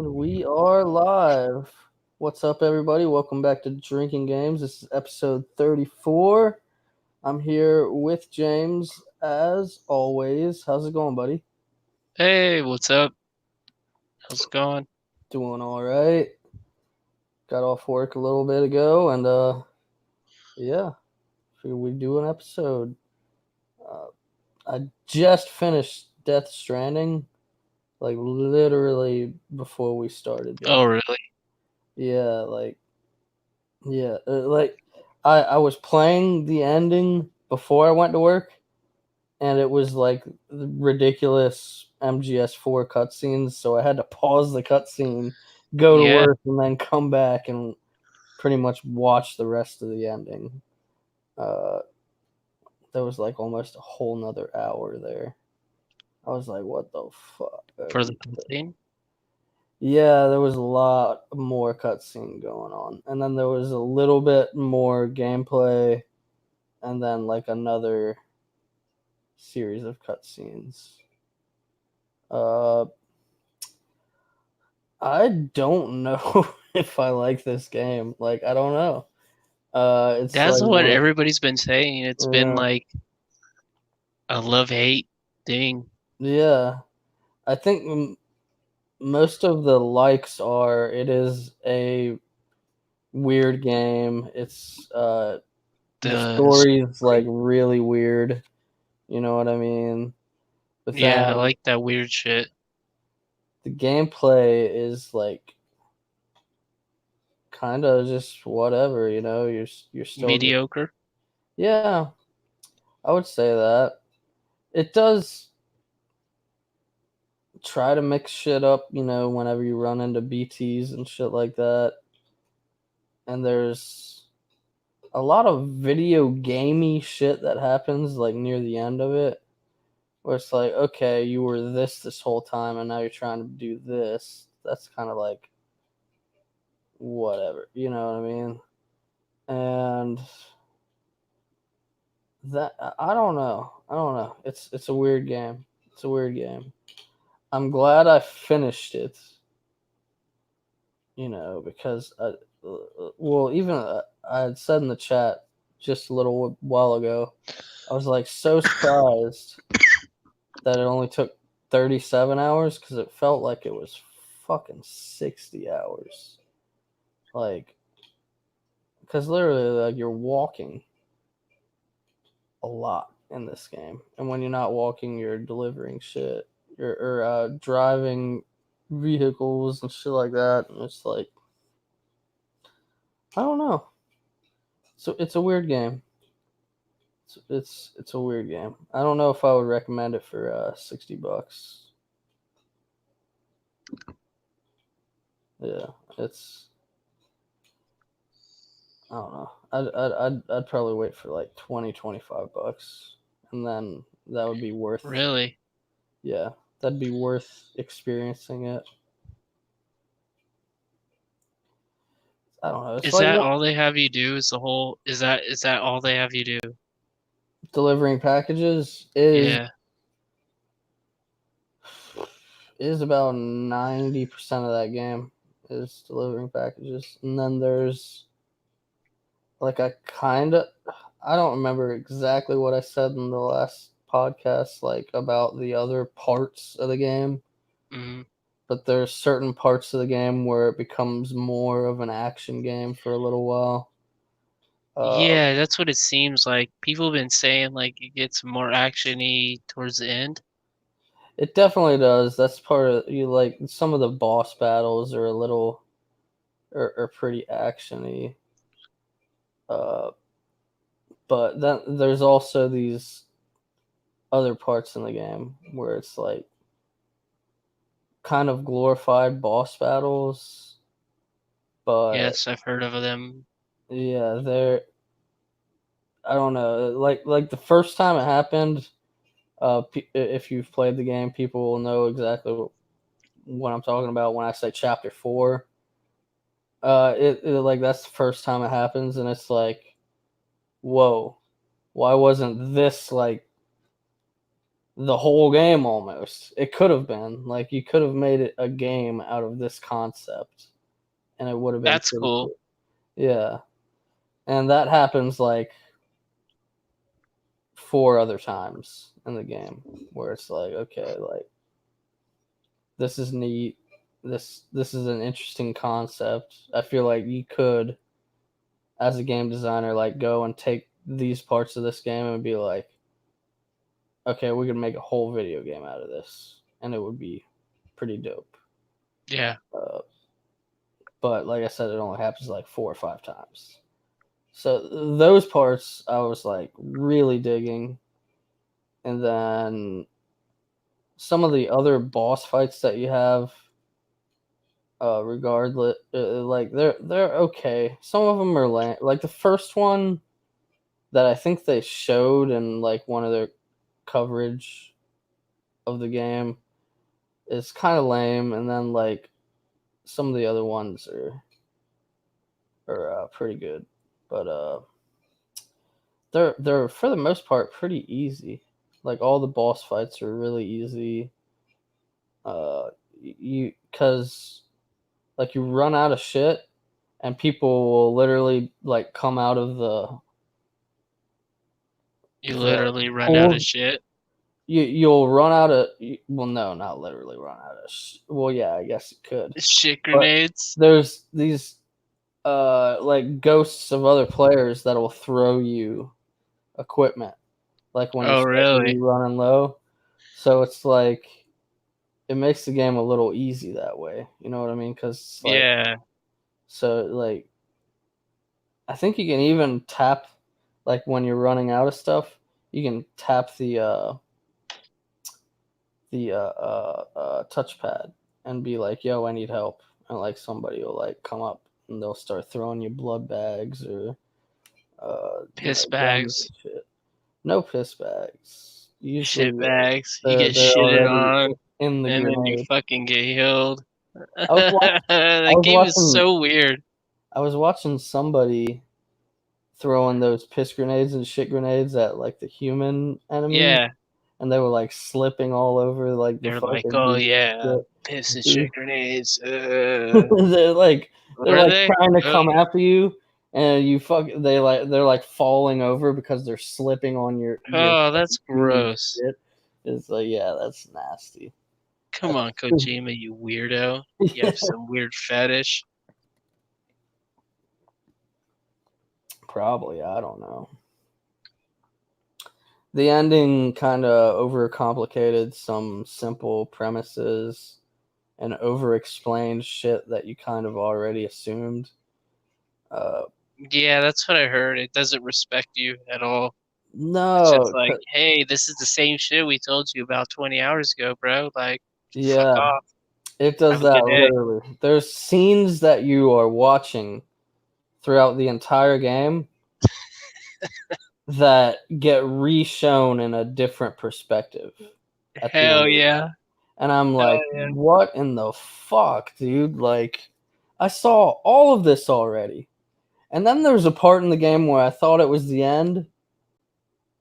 We are live. What's up, everybody? Welcome back to Drinking Games. This is episode 34. I'm here with James, as always. How's it going, buddy? Hey, what's up? How's it going? Doing all right. Got off work a little bit ago, and yeah, figured we'd do an episode. Uh, I just finished Death Stranding, like literally before we started Oh, this. really? Yeah, like I was playing the ending before I went to work, and it was like ridiculous MGS4 cutscenes, so I had to pause the cutscene, go to Yeah, work, and then come back and pretty much watch the rest of the ending. Uh, there was like almost a whole nother hour there. I was like, what the fuck? for the cutscene. Yeah, there was a lot more cutscene going on, and then there was a little bit more gameplay, and then like another series of cutscenes. Uh, I don't know if I like this game. Like, I don't know. It's That's like what one. everybody's been saying. It's been Yeah, like a love-hate thing. yeah. I think most of the likes are it is a weird game. The The story is like story. really weird. You know what I mean? But Yeah, I then like that weird shit. the gameplay is like kind of just whatever. You're still just, Mediocre. yeah. I would say that it does try to mix shit up. Whenever you run into BTs and shit like that, and there's a lot of video gamey shit that happens like near the end of it, where it's like, okay, you were this whole time, and now you're trying to do this. That's kind of like whatever. You know what I mean? And that I don't know. I don't know. It's a weird game. It's a weird game. I'm glad I finished it. Because well, even I had said in the chat just a little while ago, I was like so surprised that it only took 37 hours because it felt like it was fucking 60 hours. Like, because literally, like, you're walking a lot in this game, and when you're not walking, you're delivering shit. You're driving vehicles and shit like that, and it's like I don't know. So it's a weird game. It's a weird game. I don't know if I would recommend it for $60. Yeah, it's I don't know. I'd probably wait for like 20-25 bucks, and then that would be worth. Really? Yeah, that'd be worth experiencing it. I don't know. It's Is like that all they have you do? Is the whole? Is that all they have you do? delivering packages is Yeah. is about 90% of that game is delivering packages, and then there's like a kind of I don't remember exactly what I said in the last podcast, like about the other parts of the game, Hmm. but there's certain parts of the game where it becomes more of an action game for a little while. Uh, Yeah, that's what it seems like. People have been saying like it gets more actiony towards the end. it definitely does. That's part of you. Like some of the boss battles are a little are pretty actiony. Uh, but then there's also these other parts in the game where it's like kind of glorified boss battles, but Yes, I've heard of them. yeah, they're I don't know, like the first time it happened. If you've played the game, people will know exactly what I'm talking about when I say chapter 4. Like that's the first time it happens, and it's like, whoa, why wasn't this like the whole game almost. It could have been like you could have made it a game out of this concept, and it would have been That's pretty cool. cool. Yeah, and that happens like 4 other times in the game where it's like, okay, like this is neat. This is an interesting concept. I feel like you could, as a game designer, like go and take these parts of this game and be like, okay, we could make a whole video game out of this, and it would be pretty dope. Yeah. But like I said, it only happens like 4 or 5 times. So those parts I was like really digging, and then some of the other boss fights that you have, regardless, like they're okay. Some of them are lame. Like the first one that I think they showed in like one of their coverage of the game is kind of lame, and then like some of the other ones are pretty good, but they're for the most part pretty easy. Like all the boss fights are really easy. You because like you run out of shit, and people will literally like come out of You the literally run out of pools. shit. You'll run out of, well, no, not literally run out of well, yeah, I guess it could, Shit but grenades. there's these like ghosts of other players that will throw you equipment like when you Oh, start really? really running low. So it's like it makes the game a little easy that way. You know what I mean? Because like Yeah. so like I think you can even tap like when you're running out of stuff. You can tap the touchpad and be like, "Yo, I need help," and like somebody will like come up and they'll start throwing you blood bags or Piss guns bags. and shit. No piss bags. Usually Shit bags. You get they're shitted already on, in the and then you grenade. fucking get healed. I was watching. I That was game is watching. so weird. I was watching somebody throwing those piss grenades and shit grenades at like the human enemies, Yeah. and they were like slipping all over like the They're like, fucking oh beach yeah, and piss and shit. shit grenades. they're like What are they? trying to Oh, come after you, and they're like falling over because they're slipping on your oh, fucking that's shoes and gross. shit. It's like, yeah, that's nasty. Come on, Kojima, you weirdo. You have some weird fetish. Probably, I don't know. The ending kind of overcomplicated some simple premises and over-explained shit that you kind of already assumed. Uh, Yeah, that's what I heard. It doesn't respect you at all. It's just no, like, hey, this is the same shit we told you about 20 hours ago, bro. Like, fuck yeah, off. it does Have a that good day. literally. There's scenes that you are watching throughout the entire game that get re-shown in a different perspective at the end Hell of the yeah. game. And I'm Hell like, yeah. what in the fuck, dude? Like, I saw all of this already. And then there was a part in the game where I thought it was the end,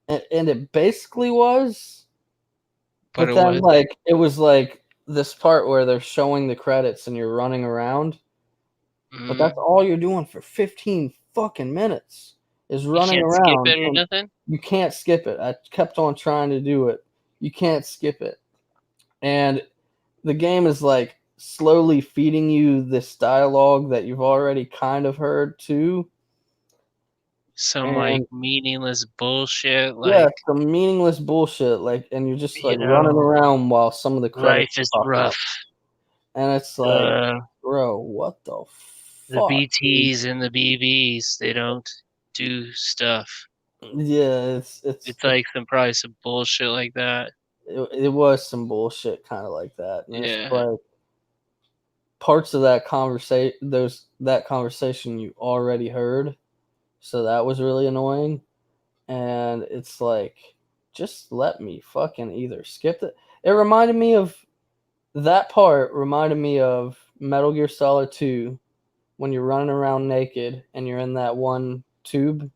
and it basically was. But But it then, was. like, it was like this part where they're showing the credits and you're running around, but that's Mm, all you're doing for 15 fucking minutes is you running can't skip around, it or and nothing? you can't skip it. I kept on trying to do it. You can't skip it. And the game is like slowly feeding you this dialogue that you've already kind of heard too. Some, like, And meaningless bullshit. yeah, Like, some meaningless bullshit, like, and you're just you like running know, around while some of the credits life is pop up, rough. and it's like, Uh, bro, what the the fuck, dude? BTs and the BBs, they don't do stuff. Yeah, It's like probably some bullshit like that. it was some bullshit kind of like that, and it's Yeah. like parts of that conversation you already heard, so that was really annoying. And it's like, just let me fucking either skip it. It reminded me of that part. Reminded me of Metal Gear Solid 2 when you're running around naked and you're in that one tube and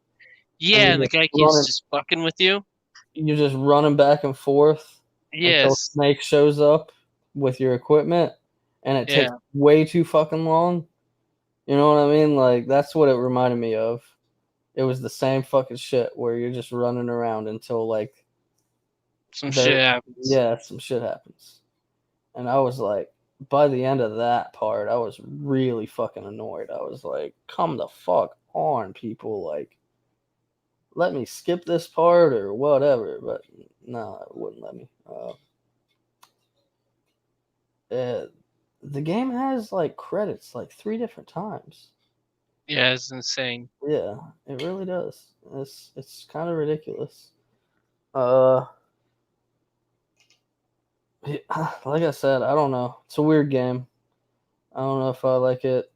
Yeah, and the guy keeps just fucking with you. you're just running back and forth until Yes. Snake shows up with your equipment, and it takes Yeah. way too fucking long. You know what I mean? Like that's what it reminded me of. It was the same fucking shit where you're just running around until like Some shit happens. some shit happens. And I was like, by the end of that part, I was really fucking annoyed. I was like, come the fuck on, people. Like, let me skip this part or whatever. But no, it wouldn't let me. The game has like credits like 3 different times. Yeah, it's insane. Yeah, it really does. It's kind of ridiculous. Uh, like I said, I don't know. It's a weird game. I don't know if I like it.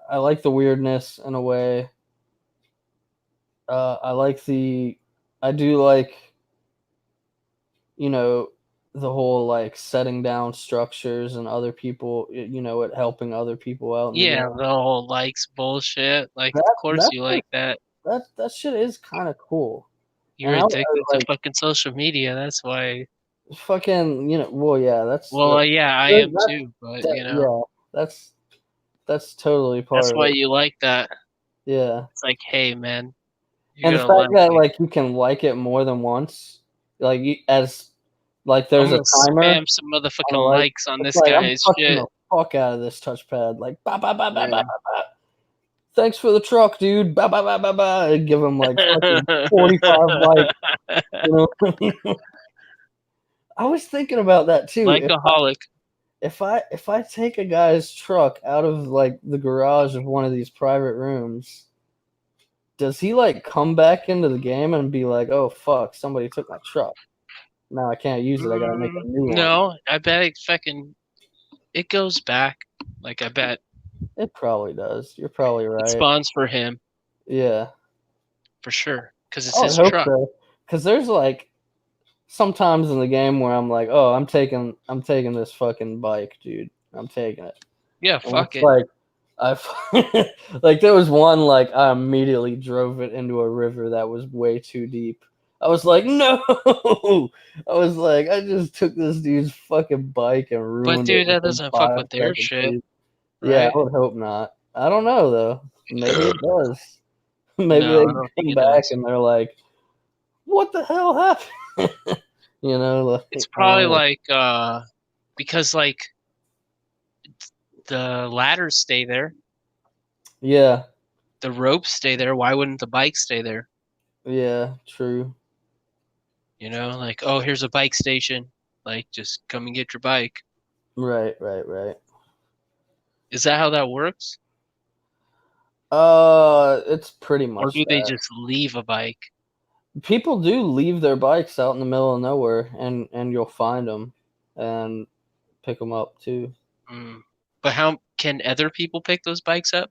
I like the weirdness in a way. I like the. I do like, you know, the whole like setting down structures and other people, it helping other people out in the Yeah, game. the whole likes bullshit. Like, of That course that you like that. that shit is kind of cool. And You're I addicted to like fucking social media. That's why. fucking, well, yeah, Well, yeah, I am that's too. But yeah, that's totally that's part of why it. you like that. Yeah. It's like, hey, man, And you're the gonna fact like that it. like you can like it more than once, like as like I'm there's a gonna timer spam some on the motherfucking like, likes on it's this like I'm guy's touching the shit. fuck out of this touchpad, like ba ba ba ba ba Yeah. ba ba. Thanks for the truck, dude. Ba ba ba ba ba. And give him like fucking 45 likes. You know. I was thinking about that too. Likeaholic. If I take a guy's truck out of like the garage of one of these private rooms, does he like come back into the game and be like, "Oh fuck, somebody took my truck. Now I can't use it. I gotta make a new one." No, I bet it fucking it goes back. Like, I bet It probably does. You're probably it right. spawns for him Yeah, for sure because it's I would his hope truck. so. Because there's like sometimes in the game where I'm like, "Oh, I'm taking this fucking bike, dude. I'm taking it." Yeah, And fuck it's it. like I've like there was one like I immediately drove it into a river that was way too deep. I was like, no. I was like, I just took this dude's fucking bike and But ruined it dude, that within doesn't fuck five with their seconds. shit, Dude. Yeah, I right? would hope not. I don't know though. Maybe it does. Maybe No, they I don't think come it back does. and they're like, what the hell happened? It's Like, I don't probably know. like because like the ladders stay there, Yeah, the ropes stay there. Why wouldn't the bike stay there? yeah, true. You know, like, oh, here's a bike station. Like, just come and get your bike. Right, right, right. Is that how that works? It's pretty Or much do they that. just leave a bike? People do leave their bikes out in the middle of nowhere, and you'll find them and pick them up too. Mm. But how can other people pick those bikes up?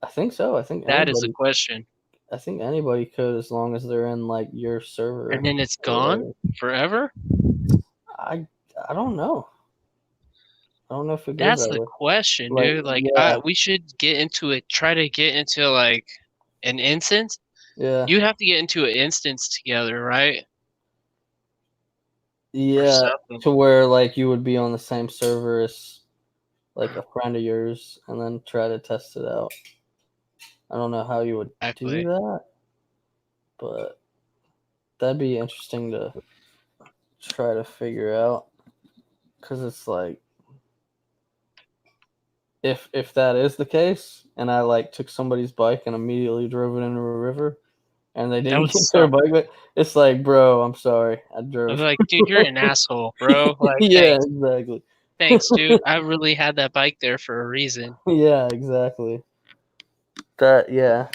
I think so. That is the question. I think anybody could as long as they're in like your And server then it's or gone whatever. forever? I I don't know. I don't know if it goes That's that the way. question, Like dude. Like, yeah, we should get into it. Try to get into like an instance. yeah, You have to get into an instance together, right? Or yeah. something. To where like you would be on the same server as like a friend of yours, and then try to test it out. I don't know how you would do Exactly. that, but that'd be interesting to try to figure out. Cause it's like if that is the case, and I like took somebody's bike and immediately drove it into a river, and they That didn't would get their suck. bike back, it's like, bro, I'm sorry, I I'd be drove. like, dude, you're an asshole, bro. Like, Yeah, thanks. exactly. Thanks, dude. I really had that bike there for a reason. Yeah, exactly. That yeah,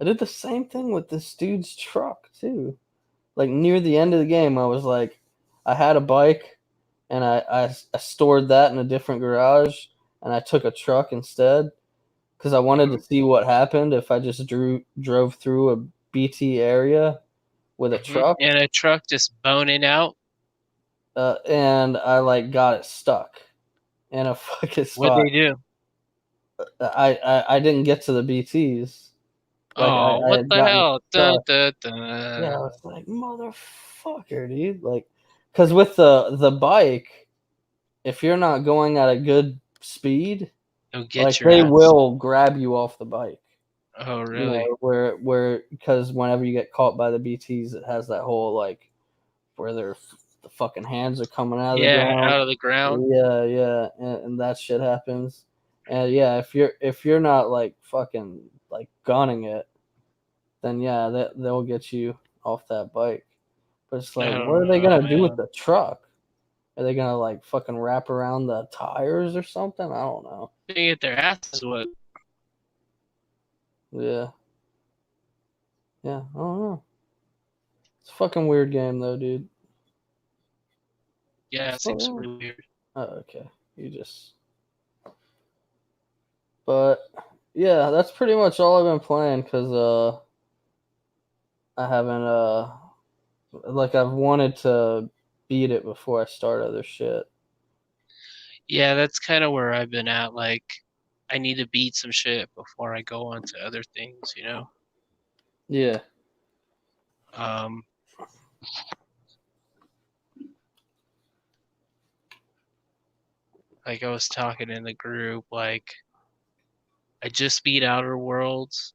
I did the same thing with this dude's truck too. Like near the end of the game, I was like, I had a bike, and I stored that in a different garage, and I took a truck instead because I wanted to Hmm. see what happened if I just drove through a BT area with a Hmm. truck, And a truck just boning out. and I like got it stuck in a fucking What'd spot. they do? I didn't get to the BTs, Like Oh, I what had the gotten hell? Dun, stuck. dun, Yeah, I dun. was like, motherfucker, dude. Like, because with the bike, if you're not going at a good speed, It'll get like your they ass. will grab you off the bike. Oh, You really? know, where because whenever you get caught by the BTs, it has that whole like where the fucking hands are coming out of the Yeah, ground. out of the ground. Yeah, yeah, and that shit happens. And yeah, if you're not like fucking like gunning it, then yeah, they'll get you off that bike. But it's I like, don't what are they know, gonna do with man. the truck? Are they gonna like fucking wrap around the tires or something? I don't know. They get their asses whipped. Yeah, yeah, I don't know. It's a fucking weird game though, dude. Yeah, it seems So, really weird. oh, okay, you just. But yeah, that's pretty much all I've been playing because I haven't like I've wanted to beat it before I start other shit. Yeah, that's kind of where I've been at. Like, I need to beat some shit before I go on to other things, you know? Yeah. Um, like I was talking in the group, like I just beat Outer Worlds,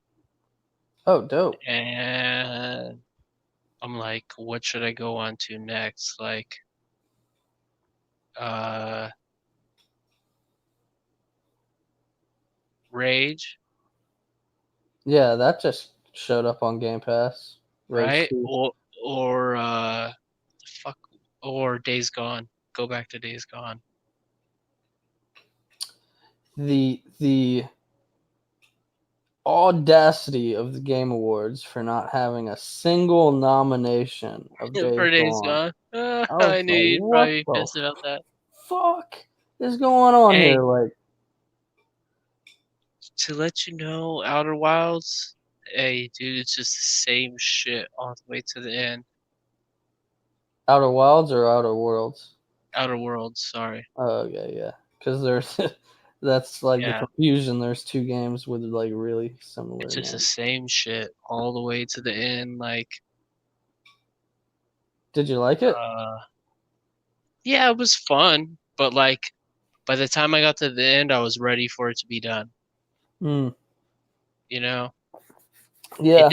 Oh, dope. and I'm like, what should I go on to next? Like, uh, Rage, Yeah, that just showed up on Game Pass. Rage right? 2. Or fuck, or Days Gone. Go back to Days Gone. The audacity of the Game Awards for not having a single nomination of Days For Days Gone. Gone. I was I knew like, you'd what probably be the pissed about that. fuck is going on Hey, here? Like, to let you know, Outer Wilds, hey, dude, it's just the same shit all the way to the end. Outer Wilds or Outer Worlds? Outer Worlds, sorry. Oh, okay, yeah. Because there's that's like the Yeah, confusion. There's two games with like really it's similar just the names. same shit all the way to the end. Like, Did you like it? uh, yeah, it was fun, but like, by the time I got to the end, I was ready for it to be done. Mm. You know, Yeah. it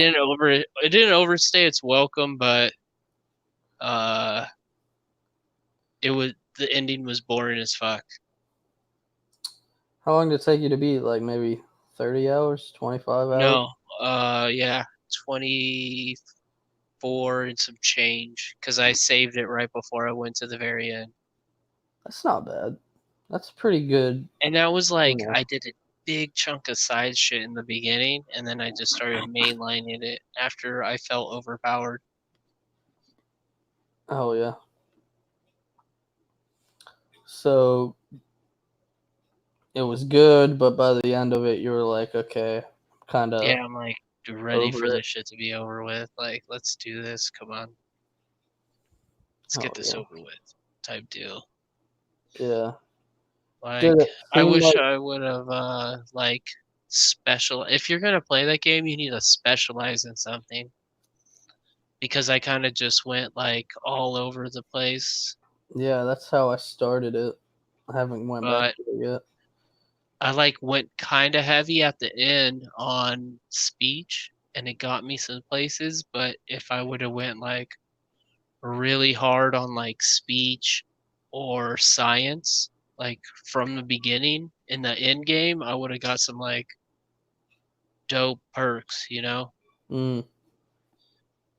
didn't overstay its welcome, but uh, the ending was boring as fuck. How long did it take you to beat? Like maybe 30 hours, 25 hours? No, yeah, 24 and some change because I saved it right before I went to the very end. That's not bad. That's pretty good. And that was You like know. I did a big chunk of side shit in the beginning, and then I just started mainlining it after I felt overpowered. Oh yeah. So it was good, but by the end of it, you were like, okay, kind of Yeah, I'm like ready for over it. this shit to be over with. Like, let's do this. Come on, let's get Oh this yeah. over with. Type deal. Yeah. Did Like, it I seem wish like? I would have like special. If you're gonna play that game, you need to specialize in something because I kind of just went like all over the place. Yeah, that's how I started it. I haven't went back But to it yet. I like went kind of heavy at the end on speech, and it got me some places. But if I would have went like really hard on like speech or science, like from the beginning in the end game, I would have got some like dope perks, you know? Mm,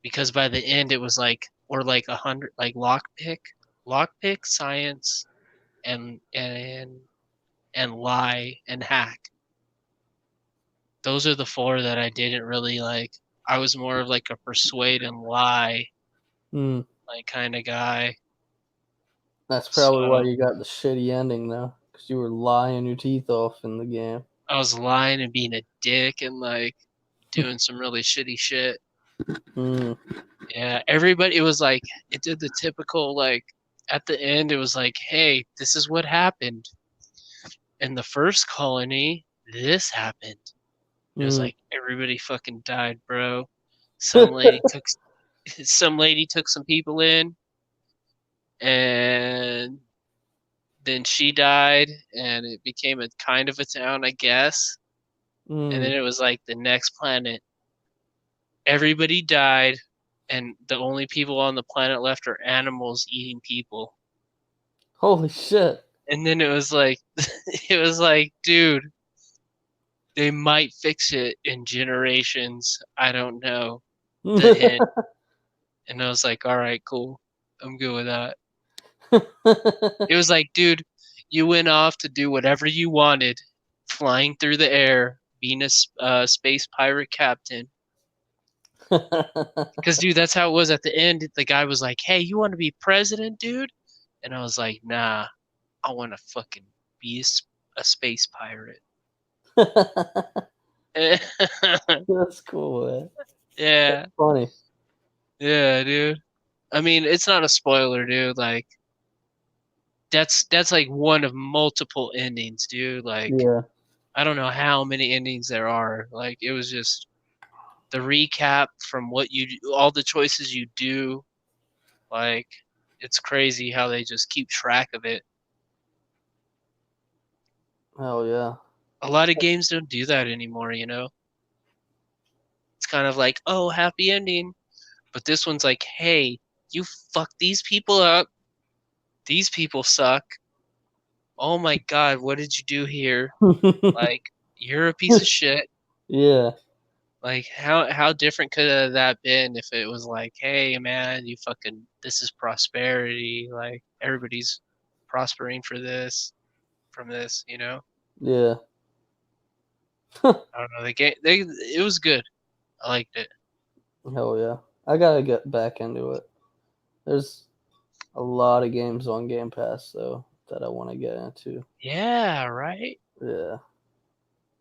Because by the end it was like or like 100 like lockpick, science, and lie and hack. Those are the four that I didn't really like. I was more of like a persuade and lie mm. like kind of guy. That's probably why So you got the shitty ending though, because you were lying your teeth off in the game. I was lying and being a dick and like doing some really shitty shit. Mm, Yeah, everybody, it was like, it did the typical, like, at the end, it was like, hey, this is what happened. In the first colony, this happened. It was Mm. like everybody fucking died, bro. Some lady took some lady took some people in, and then she died, and it became a kind of a town, I guess. And then Mm. it was like the next planet. Everybody died, and the only people on the planet left are animals eating people. Holy shit. And then it was like, it was like, dude, they might fix it in generations. I don't know. The hint. And I was like, all right, cool. I'm good with that. It was like, dude, you went off to do whatever you wanted, flying through the air, being a space pirate captain. Because, dude, that's how it was at the end. The guy was like, hey, you want to be president, dude? And I was like, nah, I want to fucking be a space pirate. That's cool, man. Yeah, Funny. yeah, dude. I mean, it's not a spoiler, dude. Like, that's like one of multiple endings, dude. Like, Yeah. I don't know how many endings there are. Like, it was just the recap from what you do, all the choices you do. Like, it's crazy how they just keep track of it. Hell yeah. A lot of games don't do that anymore, you know? It's kind of like, oh, happy ending. But this one's like, hey, you fucked these people up. These people suck. Oh my god, what did you do here? Like, you're a piece of shit. Yeah. Like, how different could have that been if it was like, hey man, you fucking, this is prosperity. Like, everybody's prospering from this, you know? Yeah. I don't know. It was good. I liked it. Hell yeah. I gotta get back into it. There's a lot of games on Game Pass though that I want to get into. Yeah, right? Yeah.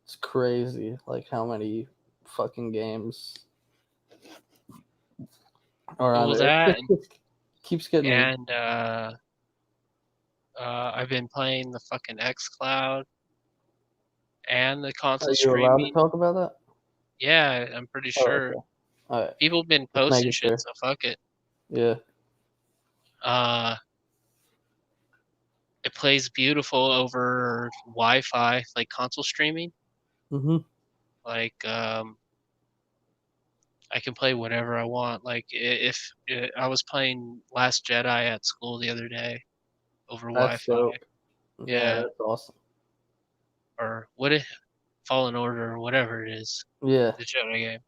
It's crazy like how many fucking games are on Well, there. that It keeps getting. and I've been playing the fucking XCloud and the Are console you allowed to streaming. talk about that? Yeah, I'm pretty Oh, sure. okay. All right. People have been Just posting making shit, sure. so fuck it. Yeah. Uh, it plays beautiful over Wi-Fi, like console streaming. Mhm. Like, I can play whatever I want. Like, if I was playing Last Jedi at school the other day over That's Wi-Fi, dope. Yeah, yeah, that's awesome. or what if Fallen Order or whatever it is, Yeah. the Jedi game,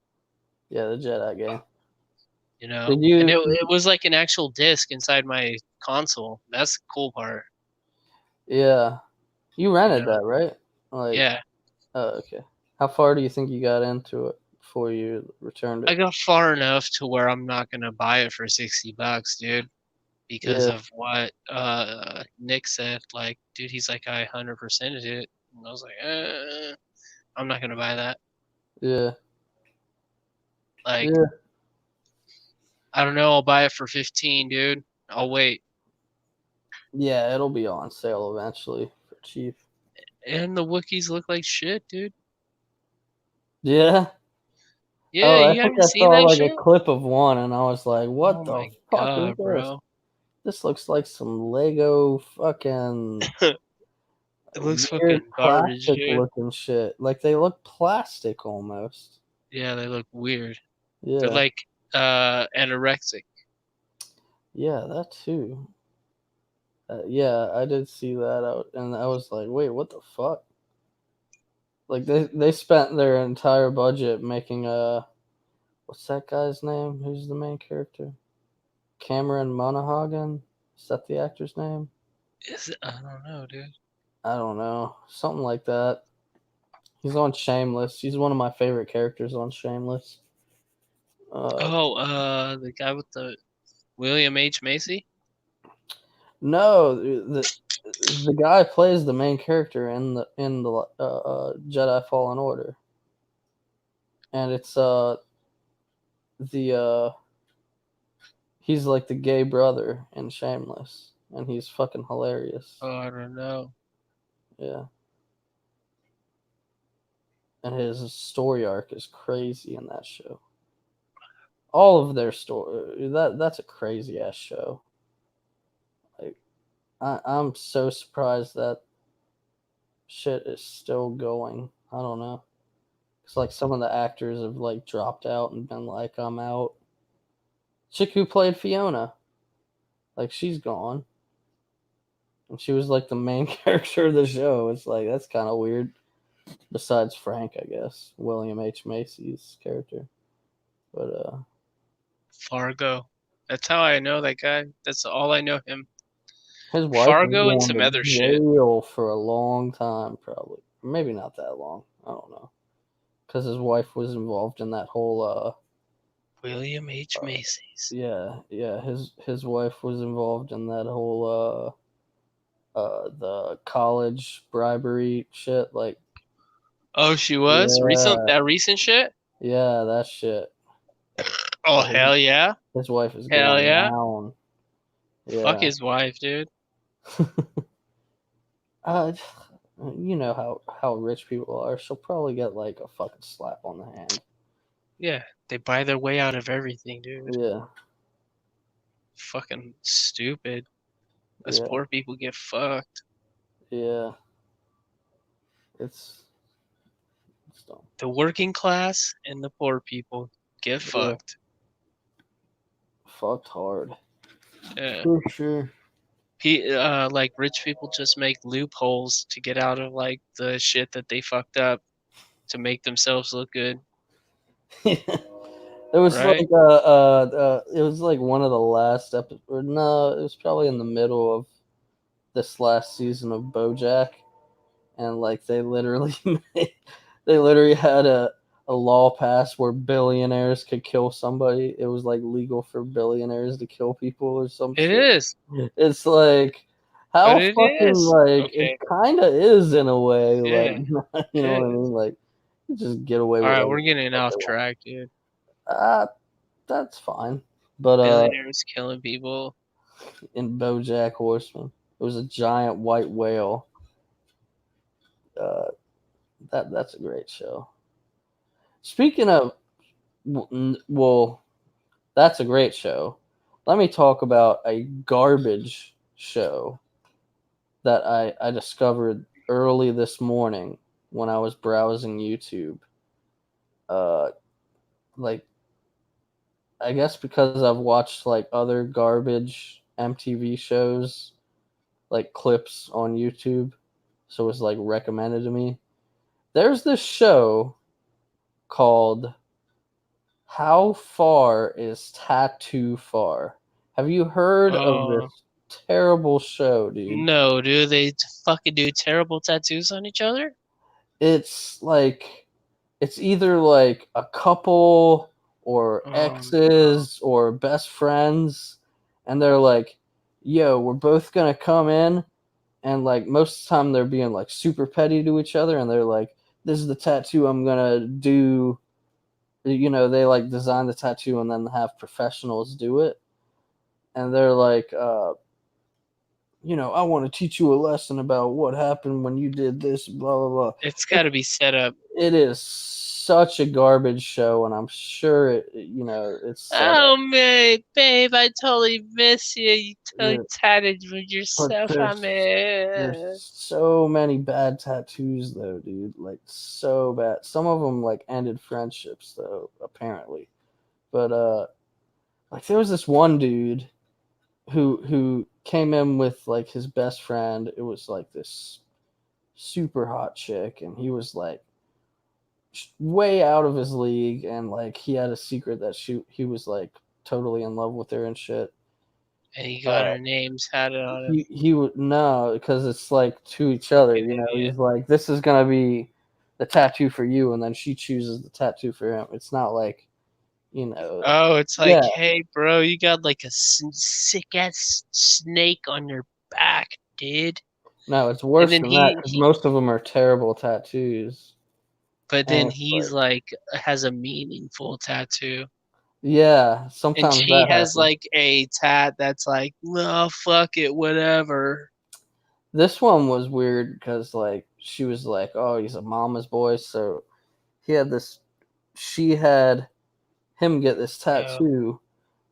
Yeah, the Jedi game. you know. Did And you? it was like an actual disc inside my console. That's the cool part, Yeah. You you rented know. that, right? Like, Yeah, oh, okay. How far do you think you got into it before you returned I it? got far enough to where I'm not gonna buy it for $60, dude, because Yeah. of what Nick said. Like, dude, he's like, I 100%ed it, and I was like, I'm not gonna buy that. Yeah. Like, Yeah. I don't know, I'll buy it for 15, dude. I'll wait. Yeah, it'll be on sale eventually for cheap. And the Wookiees look like shit, dude. Yeah. Yeah, Oh, I you think haven't I seen saw that like a shit? clip of one and I was like, Oh what the my fuck is god, this? bro. This looks like some Lego fucking It looks weird fucking garbage, plastic dude. looking shit. Like they look plastic almost. Yeah, they look weird. They're Yeah. like anorexic. Yeah, that too. Yeah, I did see that out, and I was like, "Wait, what the fuck?" Like they spent their entire budget making a what's that guy's name? Who's the main character? Cameron Monaghan? Is that the actor's name? Is it? I don't know, dude. I don't know, something like that. He's on Shameless. He's one of my favorite characters on Shameless. Uh, Oh, the guy with the William H. Macy? no, the guy plays the main character in the Jedi Fallen Order, and it's the he's like the gay brother in Shameless, and he's fucking hilarious. Oh, I don't know. Yeah, and his story arc is crazy in that show. All of their story that's a crazy ass show. Like I'm so surprised that shit is still going. I don't know. It's like some of the actors have like dropped out and been like, I'm out. Chick who played Fiona, like she's gone. And she was like the main character of the show. It's like that's kind of weird. Besides Frank, I guess. William H. Macy's character. But Fargo. That's how I know that guy. That's all I know him. his wife was Fargo and going some to other shit. jail for a long time, probably. Maybe not that long. I don't know. Because his wife was involved in that whole William H. Macy's. yeah, his wife was involved in that whole the college bribery shit, like Oh, she was? yeah, That recent shit? yeah, that shit. Oh, Yeah, hell yeah. his wife is Hell going yeah. down. Fuck Yeah. his wife, dude. uh, you know how rich people are. She'll probably get like a fucking slap on the hand. Yeah, they buy their way out of everything, dude. Yeah, Fucking stupid. Us yeah, poor people get fucked. yeah. It's dumb. The working class and the poor people get Yeah, fucked. fucked hard. Yeah. For sure. Like rich people just make loopholes to get out of like the shit that they fucked up to make themselves look good, It was right? like it was like one of the last episodes. No, it was probably in the middle of this last season of BoJack, and like they literally had a law passed where billionaires could kill somebody. It was like legal for billionaires to kill people or some It shit. is, It's like how but it fucking is. like Okay, it kind of is in a way. yeah, Like you know it what I is. mean? Like you just get away All with right, everything we're getting that off they want. track, dude. That's fine. But Billionaires killing people. in BoJack Horseman, it was a giant white whale. Uh, that's a great show. Speaking of, well, that's a great show. Let me talk about a garbage show that I discovered early this morning when I was browsing YouTube. Like I guess because I've watched like other garbage MTV shows, like clips on YouTube, so it's like recommended to me. There's this show called How Far is Tattoo Far? Have you heard of Oh this terrible show, dude? no, dude, they fucking do terrible tattoos on each other. It's like it's either like a couple or Oh no. exes or best friends, and they're like, yo, we're both gonna come in, and like most of the time they're being like super petty to each other, and they're like, this is the tattoo I'm gonna do. You know, they like design the tattoo and then have professionals do it, and they're like, you know, I want to teach you a lesson about what happened when you did this, blah blah blah. It's got to be set up. It is such a garbage show, and I'm sure it, you know, it's set up. Oh man, babe, I totally miss you. You totally Yeah, tattooed but yourself on there's me. so many bad tattoos though, dude. Like so bad. Some of them like ended friendships though, apparently. But like there was this one dude who came in with like his best friend. It was like this super hot chick, and he was like way out of his league, and like he had a secret that he was like totally in love with her and shit. And he got Uh, our names tatted on him. he would no, because it's like to each other. Fucking You know, idiot. he's like, this is gonna be the tattoo for you, and then she chooses the tattoo for him. It's not like, you know, Oh, it's like, yeah, hey, bro, you got like a sick ass snake on your back, dude. no, it's And worse then than that because he most of them are terrible tattoos, but and then it's he's like, like has a meaningful tattoo. yeah, And sometimes she that has happens. like a tat that's like, oh, fuck it, whatever. This one was weird because like she was like, oh, he's a mama's boy, so she had him get this Yeah. tattoo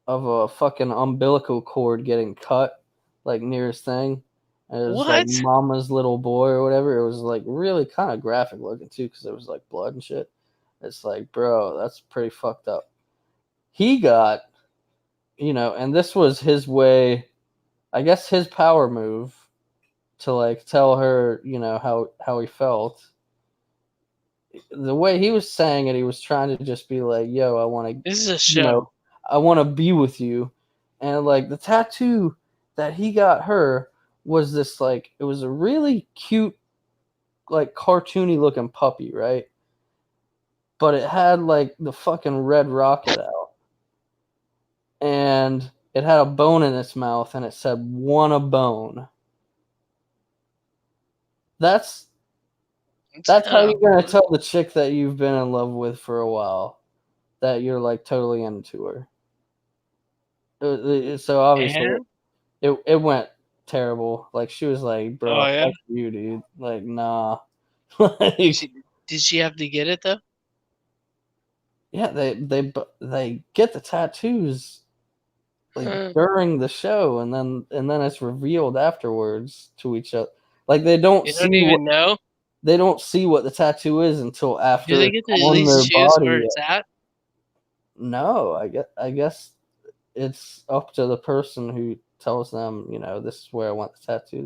of a fucking umbilical cord getting cut like near his thing. And it was like What? mama's little boy or whatever. It was like really kind of graphic looking too because there was like blood and shit. It's like, bro, that's pretty fucked up. He got, and this was his way, I guess his power move to like tell her, how he felt. The way he was saying it, he was trying to just be like, yo, I want to, This is a show. I want to be with you. And like the tattoo that he got her was this like, it was a really cute, like cartoony looking puppy, right? But it had like the fucking red rocket out. And it had a bone in its mouth and it said, "Want a bone." That's how you're gonna tell the chick that you've been in love with for a while that you're like totally into her. So obviously And? it went terrible. Like she was like, "Bro, Oh yeah. fuck you, dude." Like, nah. Did she have to get it though? Yeah, they get the tattoos like Huh. during the show, and then it's revealed afterwards to each other. Like they don't You see don't even know? what the tattoo is until Do after they it's get to at on least their choose where body. it's at? No, I guess it's up to the person who tells them, this is where I want the tattoo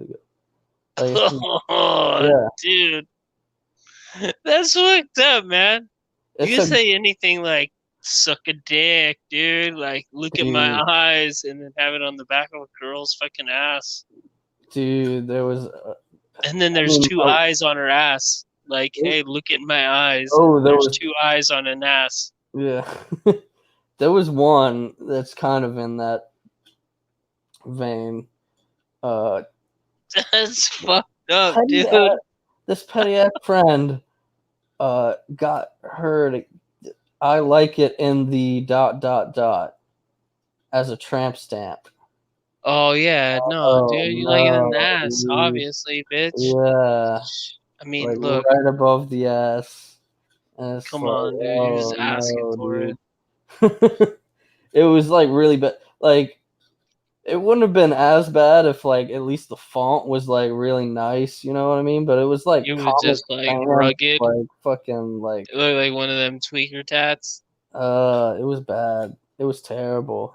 to go. Like, Oh, yeah, dude. That's fucked up, man. it's You a say anything like suck a dick, dude, like look at my dude, eyes and then have it on the back of a girl's fucking ass. dude. There was, And then I there's mean, two eyes on her ass. Like, hey, look at my eyes. oh, And there there's was, two eyes on an ass. yeah, there was one that's kind of in that vein. Uh, That's fucked up, petty dude. ass, this petty ass friend, got her to. I like it in the ... as a tramp stamp. Oh yeah, no, Oh dude, you like it in the no, ass, dude. obviously, bitch. Yeah, I mean, like look, right above the ass. And it's come like, on, dude, you're just oh asking no, for it. dude. It was like really bad. Like it wouldn't have been as bad if like at least the font was like really nice, you know what I mean? But it was like It was Comic just like Sans, rugged. like fucking like It looked like one of them tweaker tats. it was bad. It was terrible.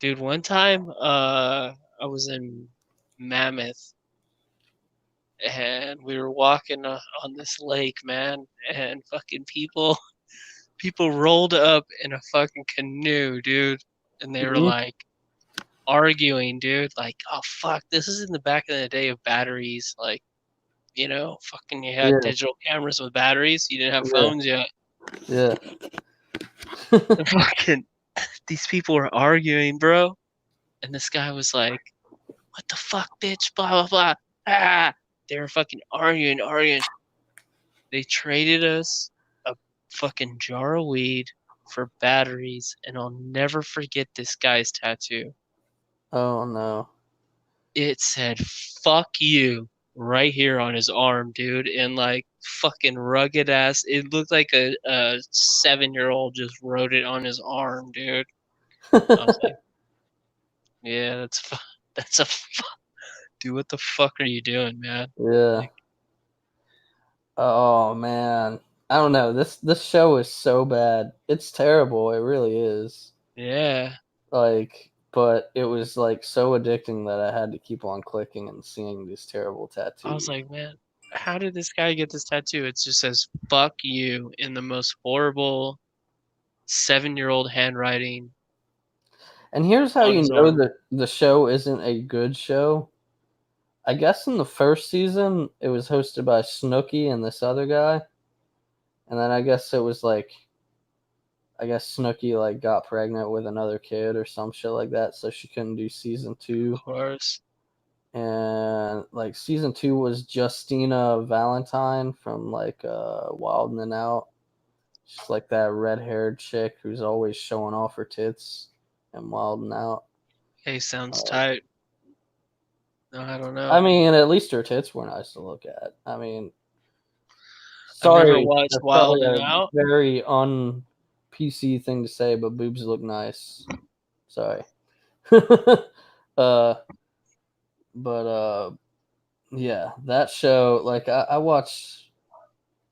Dude, one time, I was in Mammoth and we were walking on this lake, man, and fucking people rolled up in a fucking canoe, dude, and they were Mhm. like arguing, dude, like, oh fuck, this is in the back of the day of batteries, like, fucking you had Yeah, digital cameras with batteries, you didn't have yeah, phones yet. yeah. And fucking these people were arguing, bro, and this guy was like, what the fuck, bitch, blah blah blah. Ah, they were fucking arguing. They traded us a fucking jar of weed for batteries, and I'll never forget this guy's tattoo. Oh no. It said "fuck you" right here on his arm, dude, and like fucking rugged ass. It looked like a 7-year-old just wrote it on his arm, dude. I was like, yeah, that's a dude. What the fuck are you doing, man? Yeah. Like, Oh man. I don't know. This show is so bad. It's terrible. It really is. yeah. Like, but it was like so addicting that I had to keep on clicking and seeing these terrible I was tattoos. like, man, how did this guy get this tattoo? It just says "fuck you" in the most horrible 7-year-old handwriting And here's how on you his know arm. that the show isn't a good show. I guess in the first season it was hosted by Snooki and this other guy. And then I guess it was like I guess Snooki like got pregnant with another kid or some shit like that, so she couldn't do season 2. Of course. And like season 2 was Justina Valentine from like Wild and Out. She's like that red-haired chick who's always showing off her tits and Wild and Out. Hey, sounds Uh, tight. No, I don't I know. mean, at least her tits were nice to look at. I mean, I've never Sorry, watched that's Wild probably and a Out. very un-PC thing to say, but boobs look nice. Sorry. uh, but yeah, that show. Like I watch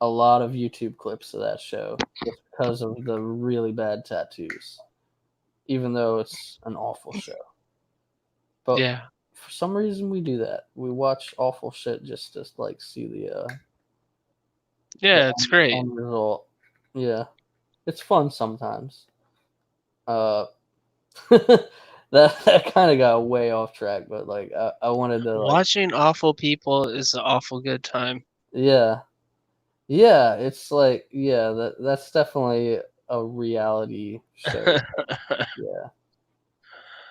a lot of YouTube clips of that show just because of the really bad tattoos, even though it's an awful show. But Yeah, for some reason, we do that. We watch awful shit just to like see the yeah, it's great. end result. Yeah, it's fun sometimes. Uh, that kind of got way off track, but like I wanted to like Watching awful people is an awful good time. yeah, yeah, it's like yeah, that's definitely a reality show. Yeah,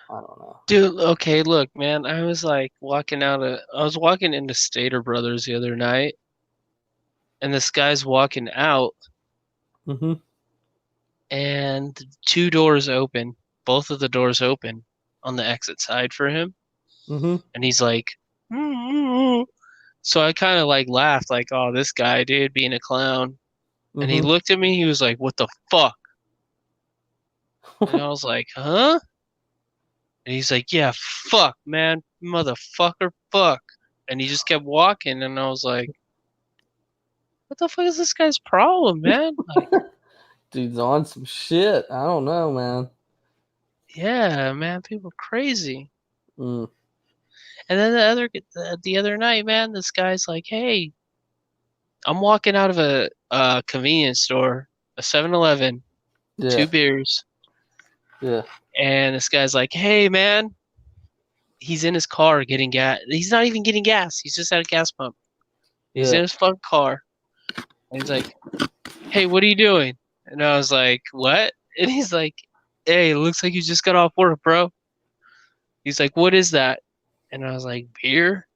I don't know. Dude, okay, look, man, I was like I was walking into Stater Brothers the other night, and this guy's walking out, Mhm. and two doors open, both of the doors open on the exit side for him, Mhm. and he's like, "Mm." So I kind of like laughed, like, "Oh, this guy, dude, being a clown." And he Mhm. looked at me, he was like, "What the fuck?" And I was like, "Huh?" And he's like, "Yeah, fuck, man, motherfucker, fuck." And he just kept walking, and I was like, "What the fuck is this guy's problem, man?" Like, Dude's on some shit. I don't know, man. yeah, man, people are crazy. Mm. And then the other night, man, this guy's like, "Hey, I'm walking out of a convenience store, a 7-Eleven, Yeah. two beers." Yeah. And this guy's like, "Hey, man," he's in his car getting gas. He's not even getting gas. He's just at a gas pump. He's Yeah. in his fucking car. And he's like, "Hey, what are you doing?" And I was like, "What?" And he's like, "Hey, it looks like you just got off work, bro." He's like, "What is that?" And I was like, "Beer."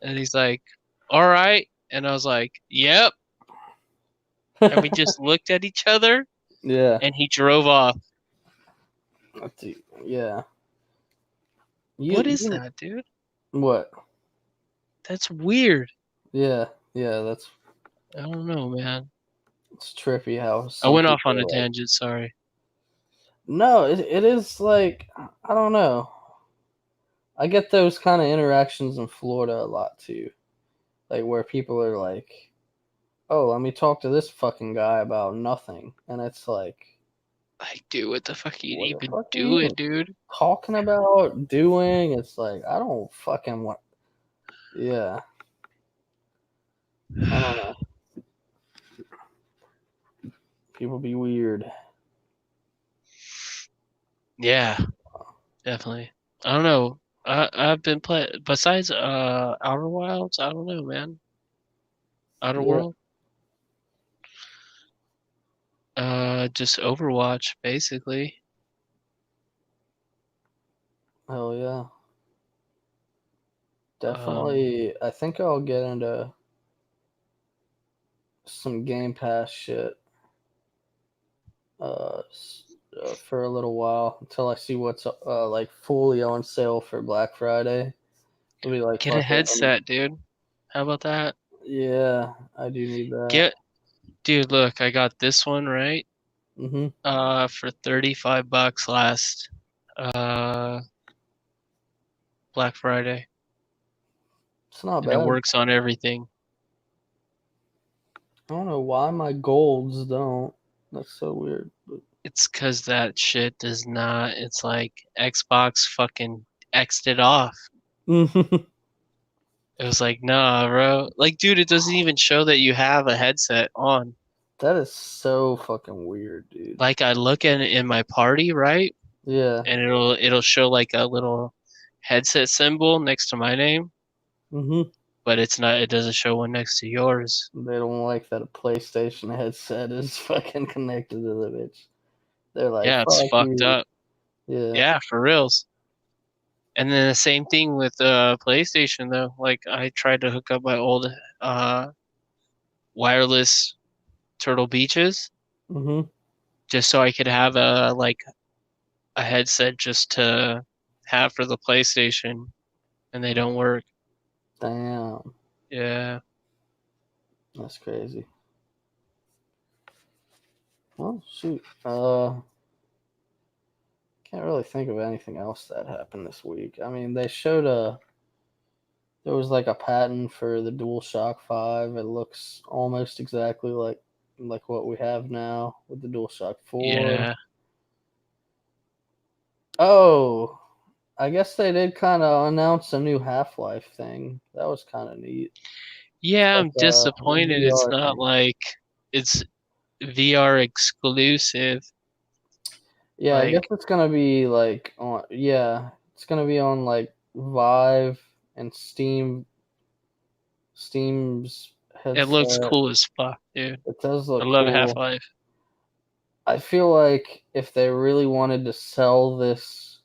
And he's like, "All right." And I was like, "Yep." And we just looked at each other Yeah. and he drove off. Yeah. What is You that, dude? what? That's weird. Yeah. Yeah. That's I don't know, man. it's trippy how I some went off on a people are like. tangent, sorry. No, it is like I don't know. I get those kind of interactions in Florida a lot too, like where people are like, "Oh, let me talk to this fucking guy about nothing," and it's like, Like, dude, what the fuck are you "What the even fuck are you doing, dude? talking about doing?" It's like I don't fucking want. Yeah, I don't know. People be weird. Yeah, definitely. I don't know. I've been playing besides Outer Wilds, I don't know, man. Outer Yeah, World? Just Overwatch, basically. hell yeah, Um, definitely. I think I'll get into some Game Pass shit uh, for a little while until I see what's like fully on sale for Black Friday. It'll be like get a fucking headset, dude. How about that? yeah. I do need that. Get, dude, look, I got this one right. Mhm. For $35 last uh Black Friday, It's not and it bad. works on everything. I don't know why my golds don't. That's so weird. But It's 'cause that shit does not. It's like Xbox fucking X'd it off. It was like, nah, bro. Like, dude, it doesn't even show that you have a headset on. that is so fucking weird, dude. Like, I look at it in my party, right? Yeah. And it'll show like a little headset symbol next to my name, Mhm. but it's not. It doesn't show one next to yours. They don't like that a PlayStation headset is fucking connected to the bitch. They're like, Yeah, it's fuck fucked you. up. Yeah. Yeah, for reals. And then the same thing with PlayStation though. Like, I tried to hook up my old uh wireless Turtle Beaches Mhm. just so I could have a headset just to have for the PlayStation, and they don't work. Damn. Yeah, That's crazy. Well, shoot. Can't really think of anything else that happened this week. I mean, they showed there was like a patent for the DualShock 5. It looks almost exactly like what we have now with the DualShock 4. Yeah. Oh, I guess they did kind of announce a new Half-Life thing. That was kind of neat. Yeah, I'm Like a disappointed it's VR not thing. like it's VR exclusive. Yeah, I guess Like it's gonna be like on. Yeah, it's gonna be on like Vive and Steam's it looks headset. cool as fuck, dude. It does I look love cool. Half-Life. I feel like if they really wanted to sell this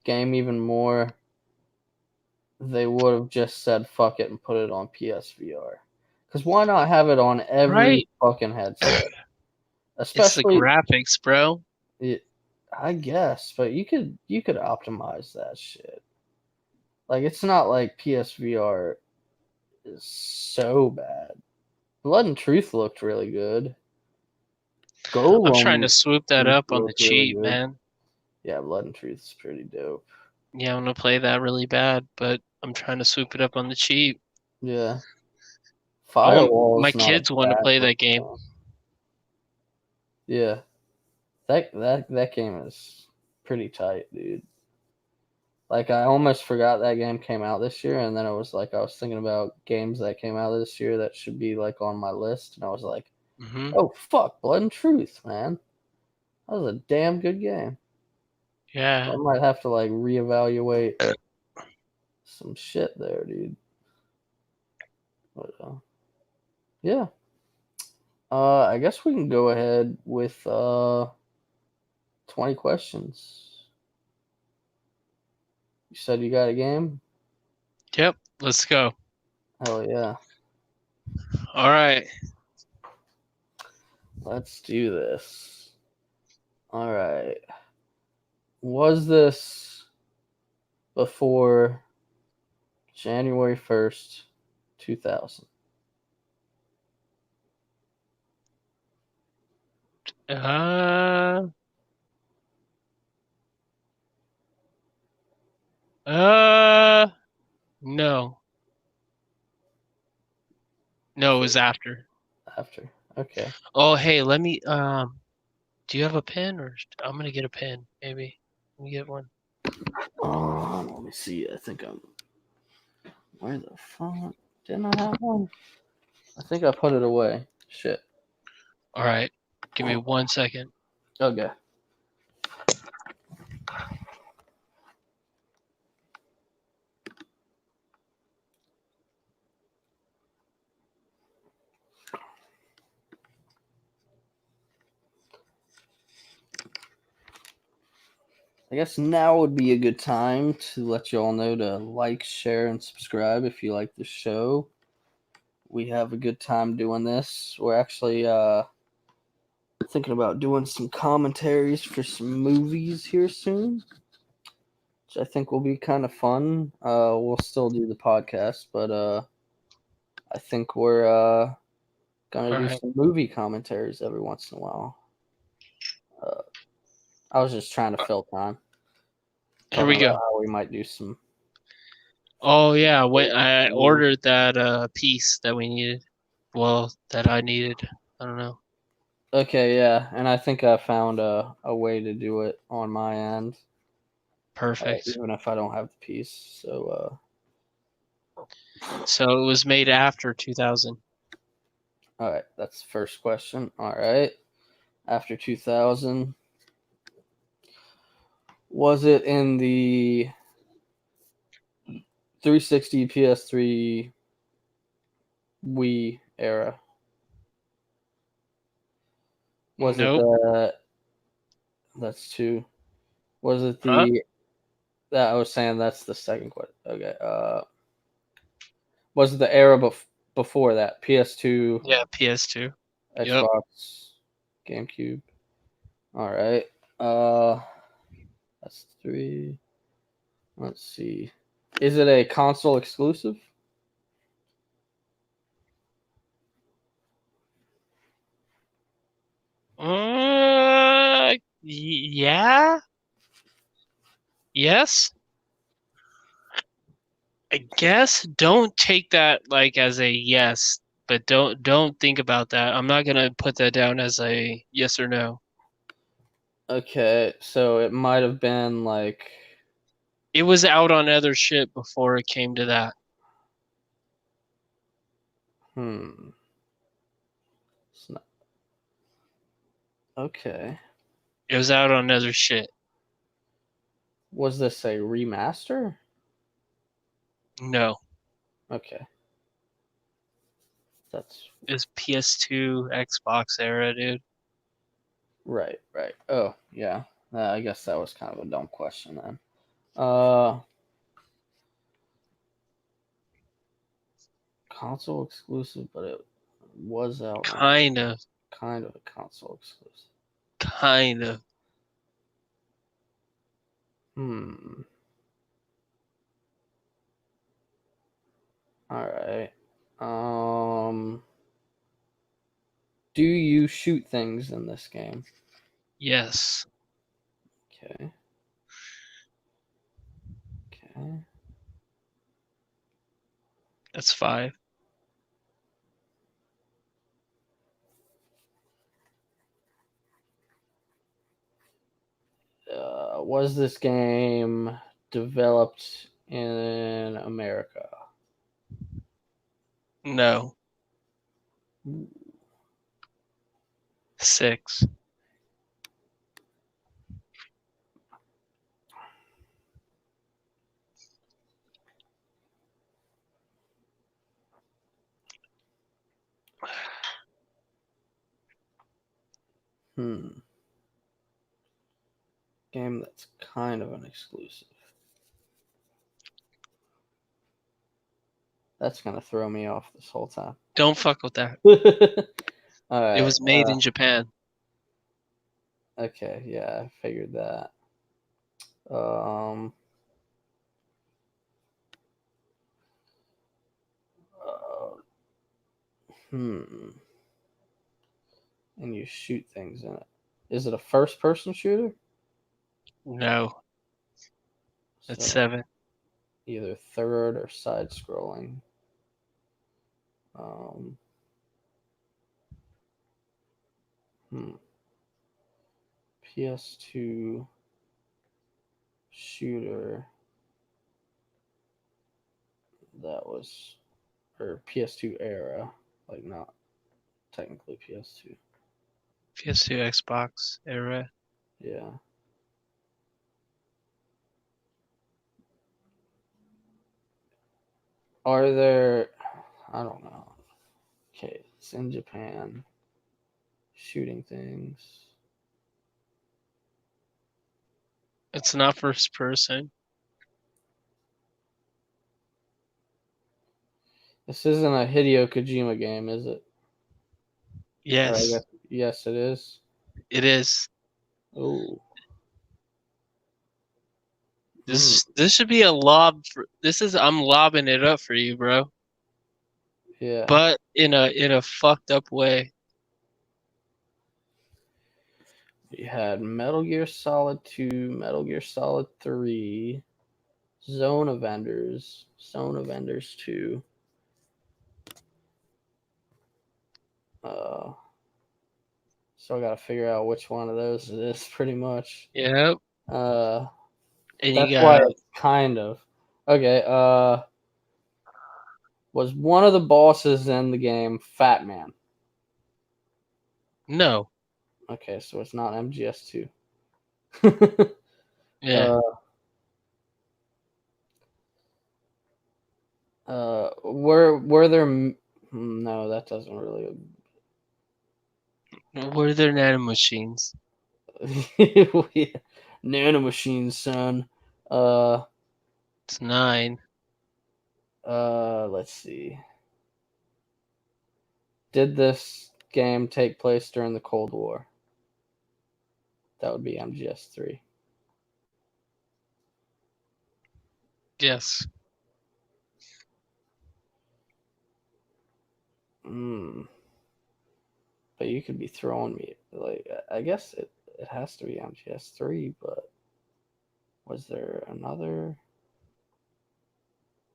game even more, they would have just said fuck it and put it on PSVR. Because why not have it on every Right? fucking headset? It's the Especially, graphics, bro. I guess, but you could optimize that shit. Like it's not like PSVR is so bad. Blood and Truth looked really good. I'm trying Golem to swoop that used up to on the look really cheap, good. man. Yeah, Blood and Truth is pretty dope. Yeah, I'm gonna play that really bad, but I'm trying to swoop it up on the cheap. Yeah. My Firewall's not a kids want to bad play looking that game. game. Yeah. That game is pretty tight, dude. Like I almost forgot that game came out this year, and then it was like I was thinking about games that came out this year that should be like on my list, and I was like, Hmm. oh fuck, Blood and Truth, man. That was a damn good game. I Yeah. might have to like reevaluate some shit there, dude. But yeah. I guess we can go ahead with 20 questions. You said you got a game? Yep. Let's go. Hell yeah. All right. Let's do this. All right. Was this before January 1st, 2000? Uh. Uh. No. No, it was after. After. Okay. Oh, hey, let me. Do you have a pen, or I'm gonna get a pen? Maybe. Let me get one. Let me see. I think I'm. Where the fuck? Didn't I have one? I think I put it away. Shit. All right. Give me 1 second. Okay. I guess now would be a good time to let you all know to like, share, and subscribe if you like the show. We have a good time doing this. We're actually thinking about doing some commentaries for some movies here soon, which I think will be kind of fun. We'll still do the podcast, but I think we're gonna All do right. some movie commentaries every once in a while. I was just trying to fill time, Here talking we about go. how we might do some. Oh yeah, when I Movies. ordered that piece that we needed. Well, that I needed. I don't know. Okay, yeah, and I think I found a way to do it on my end, Perfect. even if I don't have the piece. So, So it was made after 2000. all right, that's the first question. All right, after 2000, was it in the 360, PS3, Wii era? Was it Nope. the? That's two. Was it Huh? the? That I was saying that's the second question. Okay. Was it the era before that? PS2, Yeah, PS2. Yep. Xbox, GameCube. All right. Uh, that's three. Let's see. Is it a console exclusive? Yeah. Yes. I guess don't take that like as a yes, but don't think about that. I'm not gonna put that down as a yes or no. Okay, so it might have been like, It was out on other shit before it came to that. hmm. It's not, okay. It was out on other shit. Was this a remaster? No, Okay. That's it was PS2, Xbox era, dude. right, right. Oh, yeah. I guess that was kind of a dumb question then. Uh, console exclusive, but it was out on Kind of, kind of a console exclusive. kind of. Hmm. All right. Do you shoot things in this game? Yes, Okay. Okay. that's 5. Was this game developed in America? No, Ooh. 6. Hmm. Game that's kind of an exclusive. That's gonna throw me off this whole time. Don't fuck with that. All It right. was made in Japan. Okay. Yeah, I figured that. Um. uh, hmm. And you shoot things in it. Is it a first-person shooter? No, that's So 7. either third or side-scrolling. Um. Hmm. PS2 shooter that was, or PS2 era, like not technically PS2. PS2, Xbox era. Yeah. Are there? I don't know. Okay, it's in Japan. Shooting things. It's not first person. This isn't a Hideo Kojima game, is it? Or I Yes, guess yes, it is. it is. Oh. Hmm. This should be a lob. This is I'm lobbing it up for you, bro. Yeah. But in a fucked up way. We had Metal Gear Solid 2, Metal Gear Solid 3, Zone of Enders 2. Uh, so I got to figure out which one of those it is, pretty much. Yep. Uh, And you that's why got it's kind of okay. Was one of the bosses in the game Fat Man? no. Okay, so it's not MGS2. Yeah. uh, were there? No, that doesn't really. Were there nanomachines? Yeah. Nanomachines, son. Uh, It's 9. let's see. Did this game take place during the Cold War? That would be MGS3. Yes. Hmm. But you could be throwing me like I guess it. it has to be MGS3, but was there another?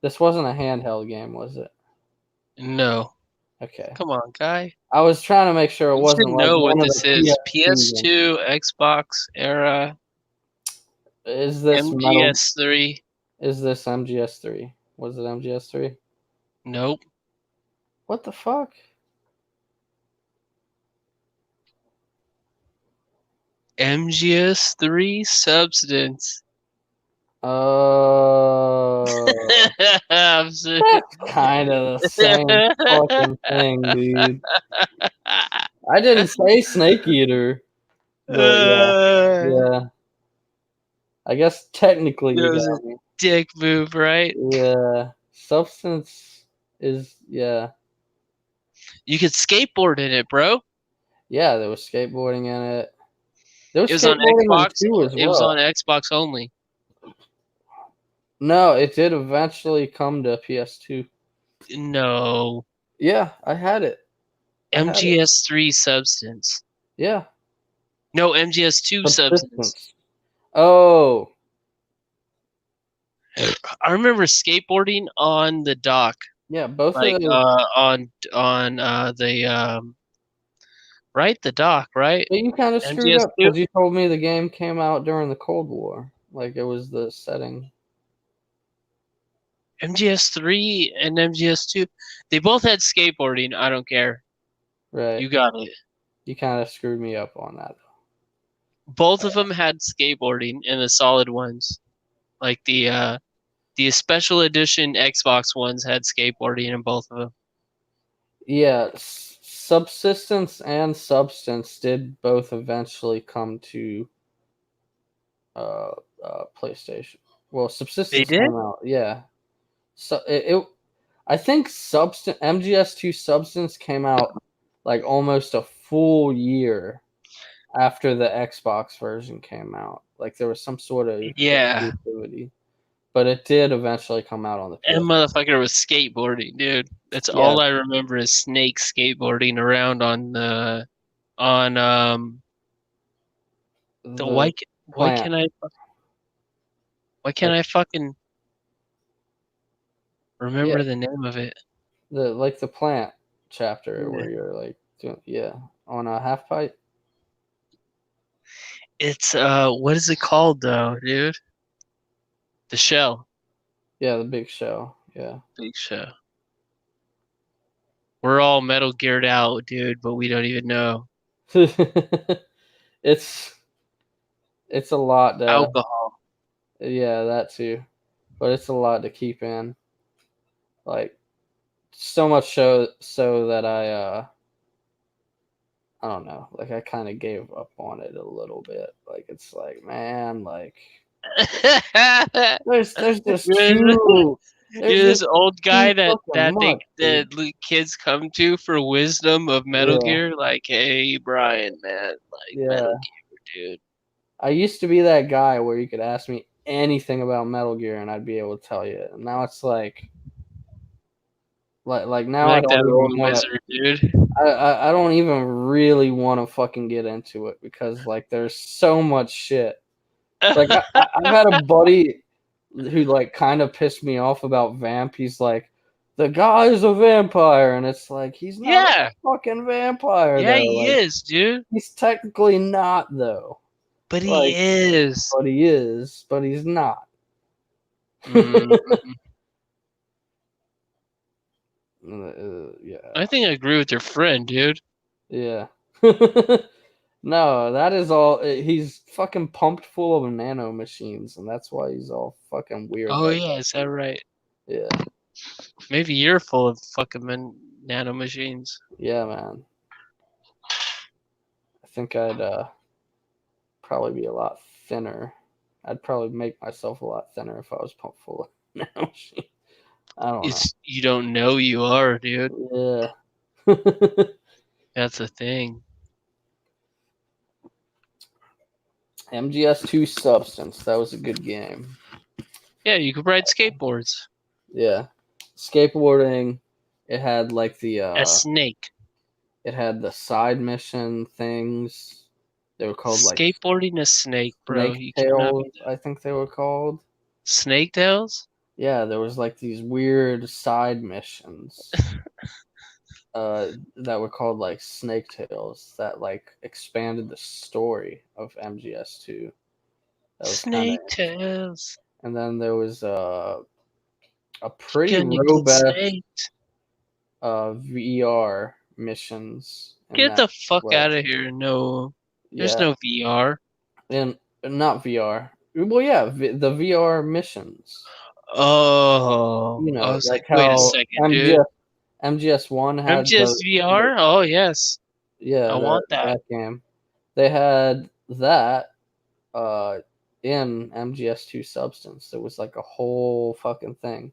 This wasn't a handheld game, was it? No. Okay. Come on, guy. I was trying to make sure it You wasn't should like know what one of this the is. PS2 games. PS2, Xbox era, Is this MGS3. Is this MGS3? Was it MGS3? Nope. What the fuck? MGS3 Substance. Oh, that's kind of the same fucking thing, dude. I didn't say Snake Eater, but yeah. I guess technically It you was got a me. dick move, right? Yeah, Substance is You could skateboard in it, bro. yeah. There was skateboarding in it. There was It was on skateboarding in Xbox. 2 as It was well. on Xbox only. No, it did eventually come to PS2. No. Yeah, I had it. MGS3 Substance. Yeah, No, MGS2 Substance. Oh, I remember skateboarding on the dock, yeah, both like of those. on the right, the dock, right? But you kind of screwed up MGS2. because you told me the game came out during the Cold War. Like it was the setting. MGS3 and MGS2, they both had skateboarding. I don't care. Right. You got it. You kind of screwed me up on that. Both of them had skateboarding in the solid ones. Like the special edition Xbox ones had skateboarding in both of them. Yeah, Subsistence and Substance did both eventually come to PlayStation. Well, Subsistence They did? came out, yeah. So I think MGS2 Substance came out like almost a full year after the Xbox version came out. Like there was some sort of Yeah. exclusivity. But it did eventually come out on the And PS. motherfucker was skateboarding, dude. That's all I remember is Snake skateboarding around on the why can't I fucking remember the name of it? The plant chapter where you're like doing on a half pipe. It's what is it called though, dude? The shell. Yeah, the big shell. Yeah. Big shell. We're all Metal Geared out, dude, but we don't even know. it's a lot to Alcohol. Yeah, that too. But it's a lot to keep in. Like so much so that I don't know, like I kind of gave up on it a little bit. Like it's like, man, like there's just too You're this old guy that much, kids come to for wisdom of Metal Gear. Like, hey, Brian, man, like Metal Gear, dude. I used to be that guy where you could ask me anything about Metal Gear and I'd be able to tell you. And now it's like now I don't even want to. Dude. I don't even really want to fucking get into it because like there's so much shit. Like I've had a buddy who like kind of pissed me off about Vamp. He's like, the guy's a vampire, and it's like he's not a fucking vampire. Yeah, though. he is, dude. He's technically not though. But he is. But he is. But he's not. Yeah. I think I agree with your friend, dude. Yeah. No, that is all. He's fucking pumped full of nano machines, and that's why he's all fucking weird. Oh yeah, is that right? Yeah. Maybe you're full of fucking nano machines. Yeah, man. I think I'd probably be a lot thinner. I'd probably make myself a lot thinner if I was pumped full of nano machines. I don't know. You don't know you are, dude. Yeah. That's the thing. MGS2 Substance. That was a good game. Yeah, you could ride skateboards. Yeah. Skateboarding. It had like the a snake. It had the side mission things. They were called like Skateboarding a snake, bro. Snake You cannot Tails, be I think they were called. Snake tails. Yeah, there was like these weird side missions that were called like Snake Tales that like expanded the story of MGS2. That was kind of Snake tails. And then there was a pretty Gonna get robust snaked. VR missions in Get that the as fuck well. out of here. No, there's Yeah, no VR. and not VR. Well, yeah, the VR missions. Oh, You I know, was like like, wait a how second, dude. MGS One had MGS VR? Oh, yes. I that want that. game. They had that uh in MGS2 Substance. There was like a whole fucking thing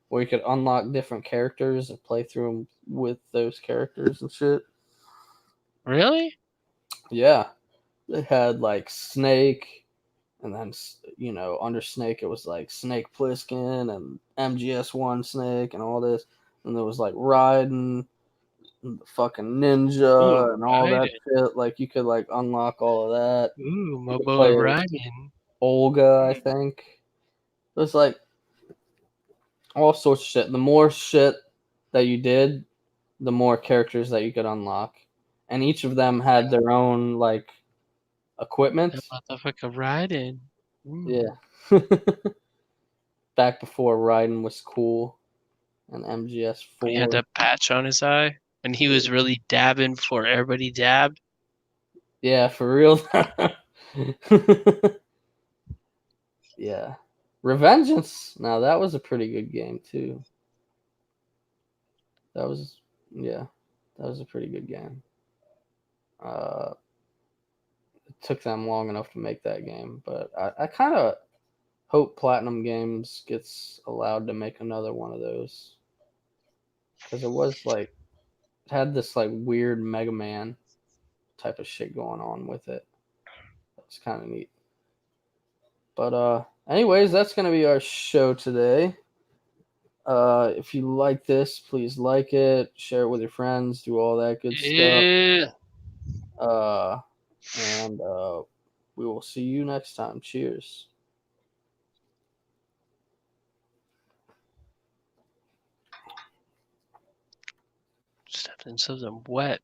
where you could unlock different characters and play through them with those characters and shit. Really? Yeah, they had like Snake, and then under Snake it was like Snake Plissken and MGS1 Snake and all this, and there was like Raiden and the fucking Ooh, Ninja and all that riding. shit. Like you could like unlock all of that. Ooh, You my could boy play as riding. Olga, I think. It was like all sorts of shit. The more shit that you did, the more characters that you could unlock, and each of them had their own like That equipment. motherfucker riding. Yeah. Back before Raiden was cool and He had MGS4. that patch on his eye, and he was really dabbing before everybody dabbed. Yeah, for real. Yeah. Revengeance. Now that was a pretty good game too. That was yeah, that was a pretty good game. Uh, it took them long enough to make that game, but I kind of hope Platinum Games gets allowed to make another one of those because it was like it had this like weird Mega Man type of shit going on with it. It's kind of neat. But anyways, that's gonna be our show today. If you like this, please like it, share it with your friends, do all that good stuff. Yeah. Uh, and we will see you next time. Cheers. Stepped in something wet.